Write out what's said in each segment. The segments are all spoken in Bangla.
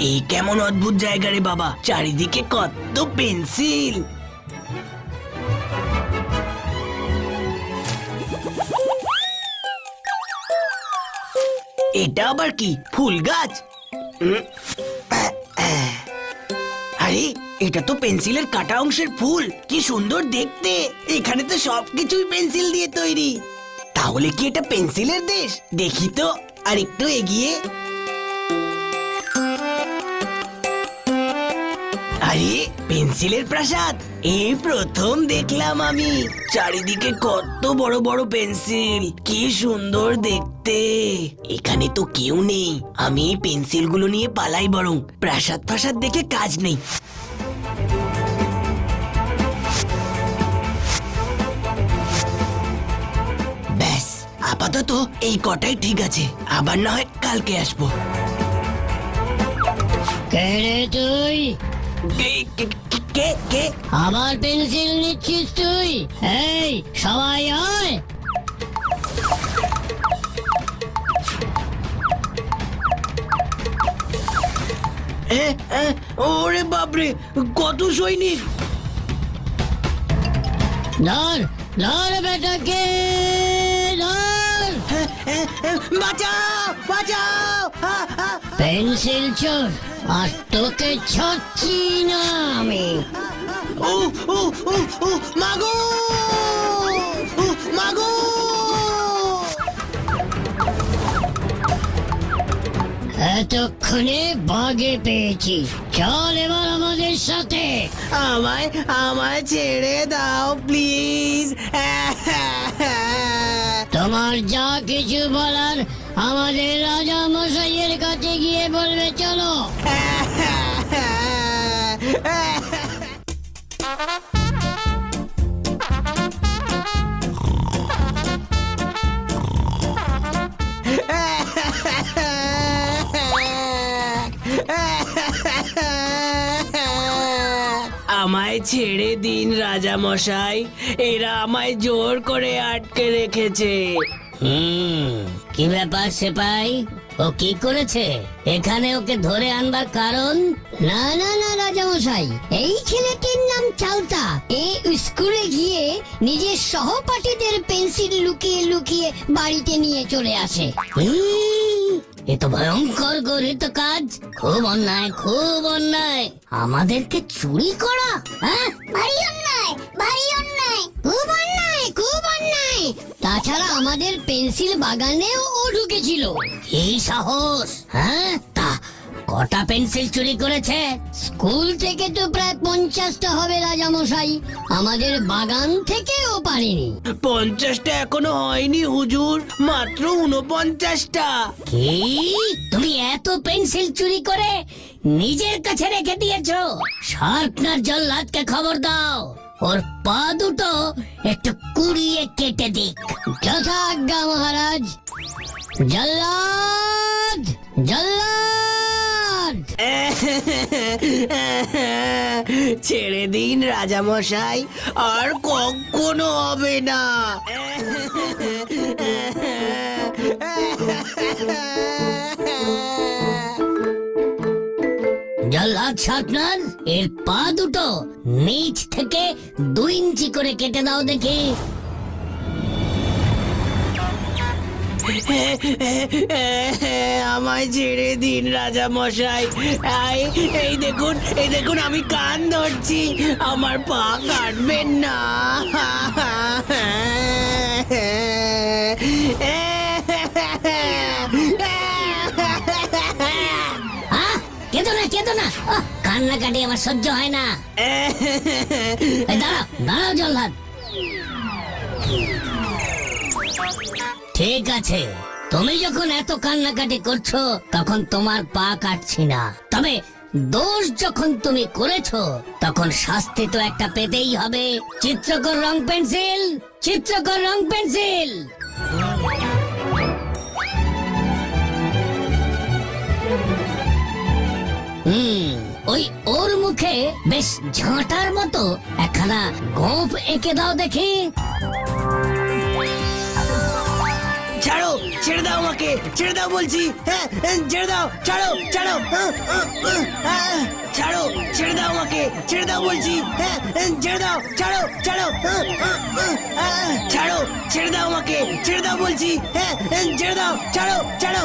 এই কেমন অদ্ভুত জায়গা রে বাবা, চারিদিকে কত পেন্সিল। এটা আবার কি, ফুল গাছ? আরে এটা তো পেন্সিলের কাটা অংশের ফুল, কি সুন্দর দেখতে। এখানে তো সবকিছুই পেন্সিল দিয়ে তৈরি। তাহলে কি এটা পেন্সিলের দেশ? দেখি তো আর একটু এগিয়ে। আরে পেন্সিলের প্রাসাদ, এই প্রথম দেখলাম আমি। চারিদিকে কত বড় বড় পেন্সিল, কি সুন্দর দেখতে। এখানে তো কেউ নেই, আমি এই পেন্সিলগুলো নিয়ে পালাই বরং। প্রাসাদ প্রাসাদ দেখে কাজ নেই। ব্যাস, আপাতত এই কটাই ঠিক আছে, আবার না হয় কালকে আসবো। কে রে তুই? কে? আবার পেন্সিল নিচ্ছিস তুই? এই সবাই আয়। ওরে বাপরে, কত সৈনিক! ধর ধর বেটাকে ধর। বাঁচাও বাঁচাও! পেন্সিল চোর, আর তোকে ছাড়ছি না আমি। ও ও ও ও মাগো! মাগো! এতক্ষণে বাগে পেয়েছি, চল এবার আমাদের সাথে। আমায় আমায় ছেড়ে দাও প্লিজ। তোমার যা কিছু বলার আমাদের রাজা মশাইয়ের কাছে গিয়ে বলবে, চলো। আমায় ছেড়ে দিন রাজা মশাই, এরা আমায় জোর করে আটকে রেখেছে। কি ব্যাপার সেপাই, ও কি করেছে? এখানে ওকে ধরে আনবার কারণ? না না না রাজামশাই, এই ছেলেটির নাম চালতা। এই স্কুলে গিয়ে নিজের সহপাঠীদের পেন্সিল লুকিয়ে লুকিয়ে বাড়িতে নিয়ে চলে আসে। এ তো ভয়ঙ্কর গরিত কাজ, খুব অন্যায়, খুব অন্যায়। আমাদেরকে চুরি করা, হ্যাঁ? ভারী অন্যায়, ভারী অন্যায়, খুব অন্যায়, খুব অন্যায়। তাছাড়া আমাদের পেন্সিল বাগানেও ও ঢুকেছিল। এই সাহস, হ্যাঁ? তা কটা পেন্সিল চুরি করেছে? স্কুল থেকে তো প্রায় 50টা হবে রাজামশাই, আমাদের বাগান থেকেও পারেনি। 50টা এখনো হয়নি হুজুর, মাত্র 49টা। কি? তুমি এত পেন্সিল চুরি করে নিজের কাছে রেখে দিয়েছো? শার্পনার জল্লাদকে খবর দাও, ওর পা দুটো একটু কুড়িয়ে কেটে দিক। যথাজ্ঞা মহারাজ। জল্লাদ, জল্লাদ! ছেড়ে দিন রাজা মশাই, আর কখনো হবে না। জল্লাদ শার্পনার, এর পা দুটো নিচ থেকে 2 ইঞ্চি করে কেটে দাও দেখি। আমায় ছেড়ে দিন রাজা মশাই। এই দেখুন আমি কান ধরছি, আমার পা কাটবেন না। কেঁদো না, কেঁদো না, কান্নাকাটি আমার সহ্য হয় না। দাঁড়াও দাঁড়াও জল্লাদ। ঠিক আছে, তুমি যখন এত কান্নাকাটি করছো তখন তোমার পা কাটছি না। তবে দোষ যখন তুমি করেছো তখন শাস্তি তো একটা পেতেই হবে। চিত্রকর রং পেন্সিল, চিত্রকর রং পেন্সিল। বেশ ঝাঁটার মতো একখানা গোঁফ এঁকে দাও দেখি। ছাড়ো, ছেড়ে দাও আমাকে, ছেড়ে দাও বলছি। হ্যাঁ, ছেড়ে দাও, ছাড়ো, ছাড়ো, ছাড়ো, ছেড়ে দাও আমাকে, ছেড়ে দাও বলছি। হ্যাঁ, ছেড়ে দাও, ছাড়ো, ছাড়ো, ছাড়ো, ছেড়ে দাও আমাকে, ছেড়ে দাও বলছি। হ্যাঁ, ছেড়ে দাও, ছাড়ো, ছাড়ো।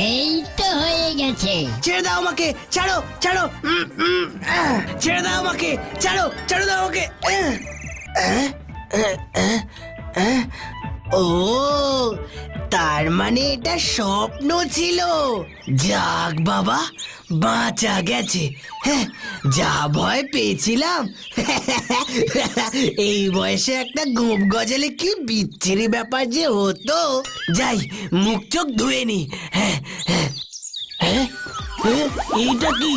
এই তো হয়ে গেছে। ছেড়ে দাও আমাকে, ছাড়ো, ছাড়ো, ছেড়ে দাও আমাকে, ছাড়ো, ছাড়ো দাও আমাকে। ও, তার মানে এটা স্বপ্ন ছিল। যাক বাবা, বাঁচা গেছে। হ্যাঁ, যা ভয় পেয়েছিলাম। এই বয়সে একটা গোপ গজালে কি বিচ্ছিরি ব্যাপার যে হতো। যাই, মুখ চোখ ধুয়ে নি। হ্যাঁ, হ্যাঁ, হ্যাঁ, এইটা কি?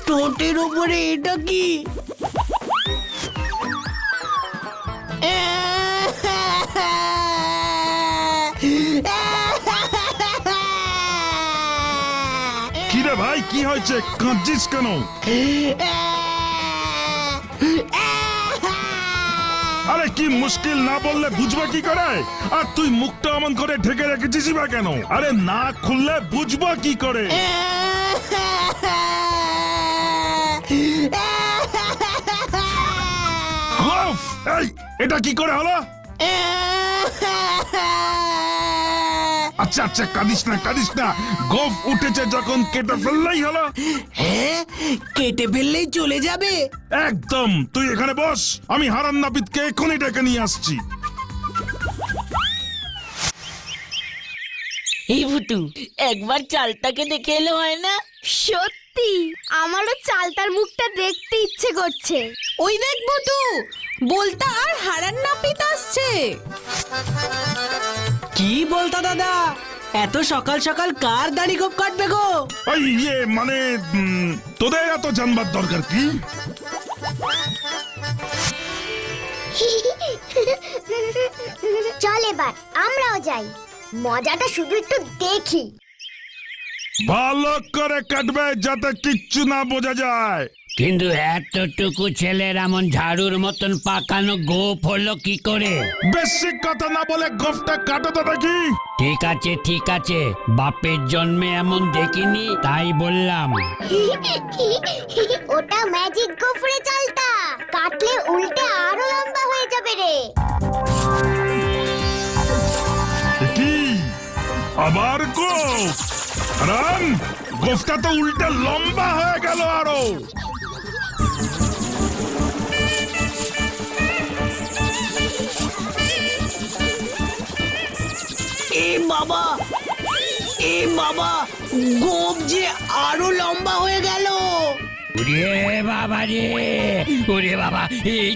ঠোঁটের উপরে এটা কি? কিরে ভাই, কি হয়েছে? কাঁদছিস কেন? আরে কি মুশকিল, না বললে বুঝবে কি করে? আর তুই মুখটা অমন করে ঢেকে রেখেছিস বা কেন? আরে না খুললে বুঝবো কি করে? উফ, এই, এটা কি করে হলো? আচ্ছা আচ্ছা, কাঁদিস না, কাঁদিস না। গোফ উঠেছে যখন কেটে ফেললেই হলো। হ্যাঁ, কেটে ফেললেই চলে যাবে। একদম, তুই এখানে বস, আমি হারান নাপিতকে এখনই ডেকে নিয়ে আসছি। এই ভুতু, একবার চালটাকে দেখে এলে হয় না? সত্যি আমারও চালতার মুখটা দেখতে ইচ্ছে করছে। ওই দেখ বটু, বলতা আর হারান নাপিত আসছে। কি বলতা দাদা, এত সকাল সকাল কার দাড়ি গোপ কাটবে গো? ওই মানে তোদের এত জানবার দরকার কি? চল এবার আমরাও যাই, মজাটা শুধু একটু দেখি। ভালো করে কাটবে যাতে কিচ্ছু না বোঝা যায়। কিন্তু এতটুকু ছেলের এমন ঝাড়ুর মতন পাকানো গোপ হলো কি করে? বেশি কথা না বলে গোফটা কাটো তো দেখি। ঠিক আছে ঠিক আছে, বাপের জন্মে এমন দেখিনি তাই বললাম। ওটা ম্যাজিক গোফরে চালতা, কাটলে উল্টে আরো লম্বা হয়ে যাবে রে। কি আবার গোফ? রাম, গোফটা তো উল্টে লম্বা হয়ে গেল আরো। এ বাবা, এ বাবা, গোপ যে আরো লম্বা হয়ে গেল। ওরে বাবা রে, ওরে বাবা, এই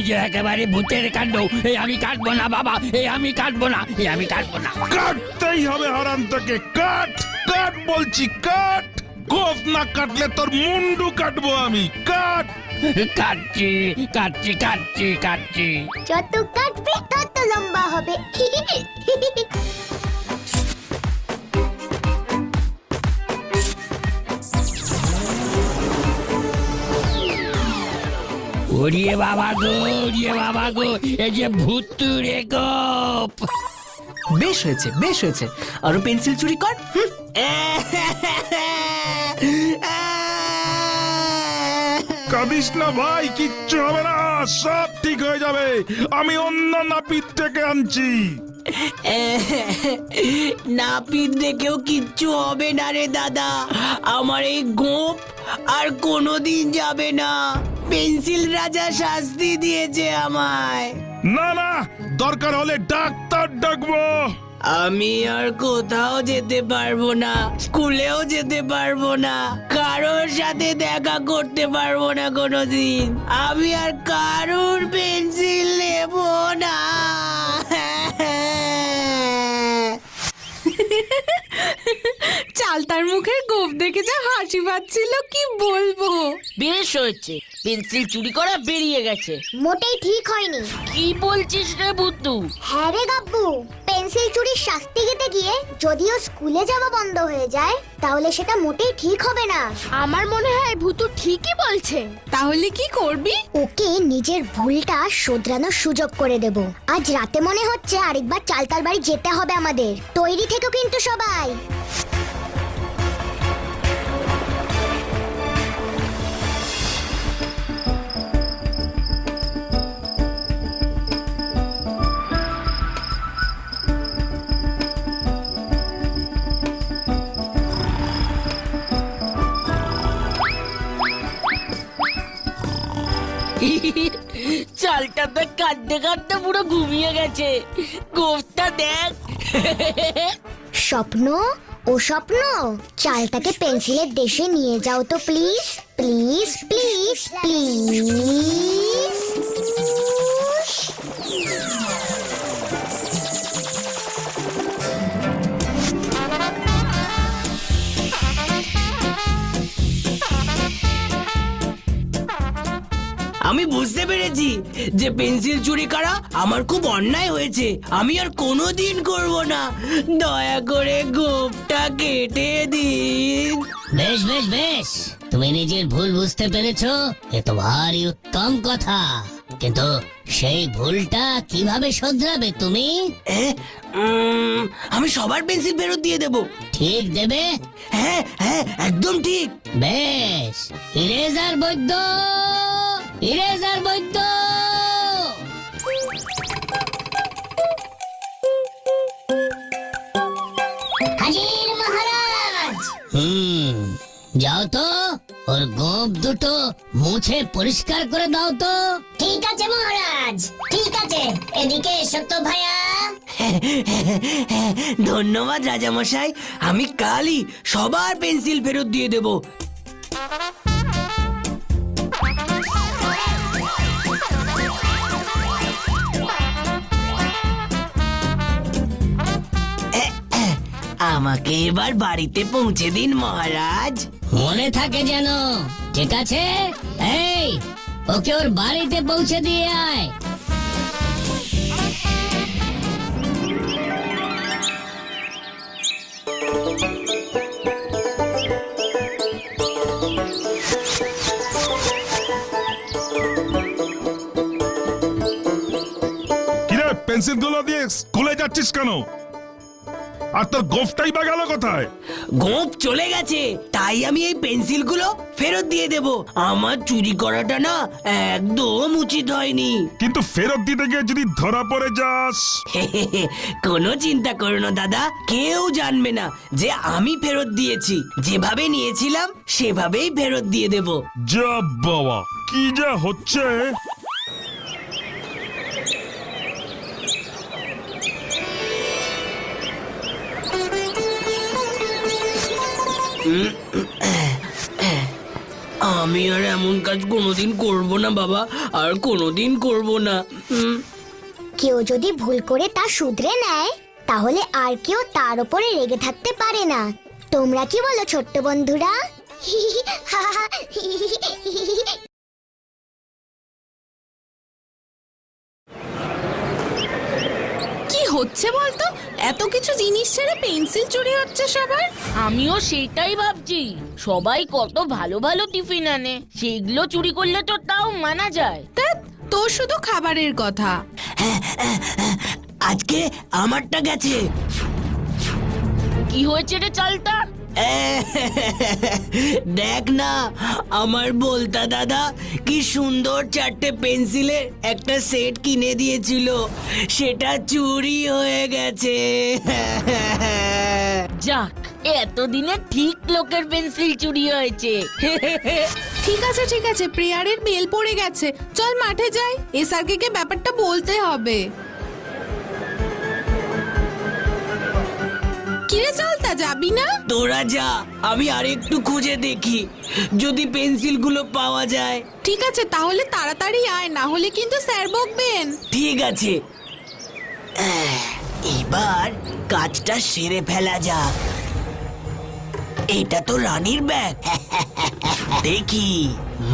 যে একেবারে ভূতের কাণ্ড। এই আমি কাটবো না বাবা, এই আমি কাটবো না, এই আমি কাটবো না। কাটতেই হবে হারান থেকে, কাট কাট বলছি, কাট। গোফ না কাটলে তোর মুন্ডু কাটবো আমি, কাট। কাটছি কাটছি কাটছি কাটছি। যত কাটবে তত লম্বা হবে। ওরে বাবা গো, ওরে বাবা গো, এই যে ভূতুরে গোপ। বেশ হয়েছে, বেশ হয়েছে, আরো পেন্সিল চুরি কর। কাঁদিস না ভাই, কিচ্ছু হবে না, সব ঠিক হয়ে যাবে। আমি অন্য নাপিত থেকে আনছি। নাপিত দেখেও কিচ্ছু হবে না রে দাদা, আমার এই গোপ আর কোনোদিন যাবে না। পেন্সিল রাজা শাস্তি দিয়েছে আমায়। না না, দরকার হলে ডাক্তার ডাকবো। আমি আর কোথাও যেতে পারবো না, স্কুলেও যেতে পারবো না, কারোর সাথে দেখা করতে পারবো না কোনোদিন। আমি আর কারোর পেন্সিল নেব না। চালতার মুখের গোপ দেখে যা হাসি পাচ্ছিল কি বলবো। বেশ হয়েছে, পেন্সিল চুরি করা বেরিয়ে গেছে। মোটেই ঠিক হয়নি। কি বলছিস রে ভুতু? হ্যাঁ রে গাব্বু, পেন্সিল চুরির শাস্তি দিতে গিয়ে যদিও স্কুলে যাওয়া বন্ধ হয়ে যায় তাহলে সেটা মোটেই ঠিক হবে না। আমার মনে হয় ভুতু ঠিকই বলছে। তাহলে কি করবি? ওকে নিজের ভুলটা শোধরানোর সুযোগ করে দেব। আজ রাতে মনে হচ্ছে আরেকবার চালতার বাড়ি যেতে হবে আমাদের। তৈরি থেকো কিন্তু সবাই। চালটা তো কাঁদতে কাঁদতে পুরো ঘুমিয়ে গেছে। গোফটা দেখ। স্বপ্ন, ও স্বপ্ন, চালটাকে পেন্সিলের দেশে নিয়ে যাও তো প্লিজ, প্লিজ প্লিজ প্লিজ। আমি বুঝতে পেরেছি যে পেন্সিল চুরি করা আমার খুব অন্যায় হয়েছে। আমি আর কোনোদিন করব না। দয়া করে গোপটা কেটে দিন। বেশ বেশ বেশ, তুমি নিজের ভুল বুঝতে পেরেছো, এ তো ভারী উত্তম কথা। কিন্তু সেই ভুলটা কিভাবে শোধরাবে তুমি? আমি সবার পেন্সিল ফেরত দিয়ে দেব। ঠিক দেবে? হ্যাঁ হ্যাঁ, একদম ঠিক। বেশ, ইরেজার বৈদ্য, ইরেজার বৈদ্য। হাজির মহারাজ। যাও তো, ওর গোপ দুটো মুছে পরিষ্কার করে দাও তো। ঠিক আছে মহারাজ, ঠিক আছে। এদিকে এসো তো ভাইয়া। ধন্যবাদ রাজামশাই। আমি কালই সবার পেন্সিল ফেরত দিয়ে দেব। আমাকে এবার বাড়িতে পৌঁছে দিন মহারাজ। মনে থাকে যেন, ঠিক আছে? এই, ওকে ওর বাড়িতে পৌঁছে দিয়ে আয়। কিরে পেন্সিল গুলো দিয়ে স্কুলে যাচ্ছিস কেন? আর তোর গোফটাই বা গেল কোথায়? গোপ চলে গেছে, তাই আমি এই পেন্সিলগুলো ফেরত দিয়ে দেব। আমার চুরি করাটা না একদম উচিত হয়নি। কিন্তু ফেরত দিতে গিয়ে যদি ধরা পড়ে যাস? কোনো চিন্তা করো না দাদা, কেউ জানবে না যে আমি ফেরত দিয়েছি। যেভাবে নিয়েছিলাম সেভাবেই ফেরত দিয়ে দেব। যা বাবা, কি যা হচ্ছে! আমি আর এমন কাজ কোনোদিন করব না বাবা, আর কোনোদিন করব না। কেউ যদি ভুল করে তা শুধরে নেয় তাহলে আর কেউ তার উপরে রেগে থাকতে পারে না। তোমরা কি বলো ছোট্ট বন্ধুরা? কি হচ্ছে বলতো? এত কিছু জিনিস ছেড়ে পেন্সিল চুরি হচ্ছে সবার। আমিও সেটাই ভাবছি। সবাই কত ভালো ভালো টিফিন আনে, সেগুলো চুরি করলে তো তাও মানা যায়। ধ্যাৎ, তোর শুধু খাবারের কথা। আজকে আমারটা গেছে। কি হয়েছে রে চালটা? দেখ না, আমার বলতা দাদা কি সুন্দর 4টে পেন্সিলের একটা সেট কিনে দিয়েছিল, সেটা চুরি হয়ে গেছে। যাক, এতদিনে ঠিক লোকের পেন্সিল চুরি হয়েছে। ঠিক আছে ঠিক আছে, প্রেয়ারের বেল পড়ে গেছে, চল মাঠে যাই। এসআরকে কে ব্যাপারটা বলতে হবে। কিরে চালতা, যাবি না? তোরা যা, আমি আরেকটু খুঁজে দেখি যদি পেন্সিলগুলো পাওয়া যায়। ঠিক আছে, তাহলে তাড়াতাড়ি আয়, না হলে কিন্তু স্যার বকবেন। ঠিক আছে, এবার কাজটা সেরে ফেলা যাক। এটা তো রানীর ব্যাগ। দেখি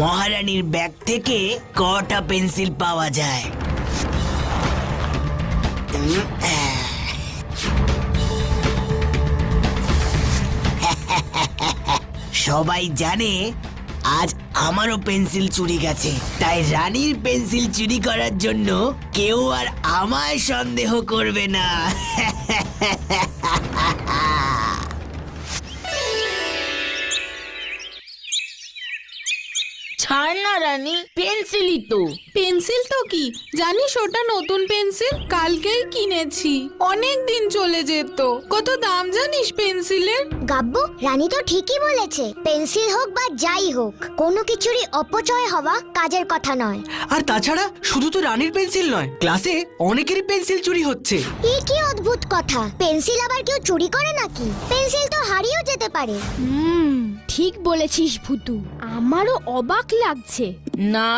মহারানীর ব্যাগ থেকে কটা পেন্সিল পাওয়া যায়। সবাই জানে আজ আমারও পেন্সিল চুরি গেছে, তাই রানীর পেন্সিল চুরি করার জন্য কেউ আর আমায় সন্দেহ করবে না। ছাড় না রানী, পেন্সিলই তো। পেন্সিল তো কি জানিস, ওটা নতুন পেন্সিল, কালকেই কিনেছি। অনেক দিন চলে যেত। কত দাম জানিস পেন্সিলের? গাব্বু, রানী তো ঠিকই বলেছে, পেন্সিল হোক বা যাই হোক, কোনো কিছুরই অপচয় হওয়া কাজের কথা নয়। আর তাছাড়া শুধু তো রানীর পেন্সিল নয়, ক্লাসে অনেকেরই পেন্সিল চুরি হচ্ছে। এ কি অদ্ভুত কথা! পেন্সিল আবার কেউ চুরি করে নাকি? পেন্সিল তো হারিয়েও যেতে পারে। ঠিক বলেছিস ভুতু, আমারও অবাক লাগছে। না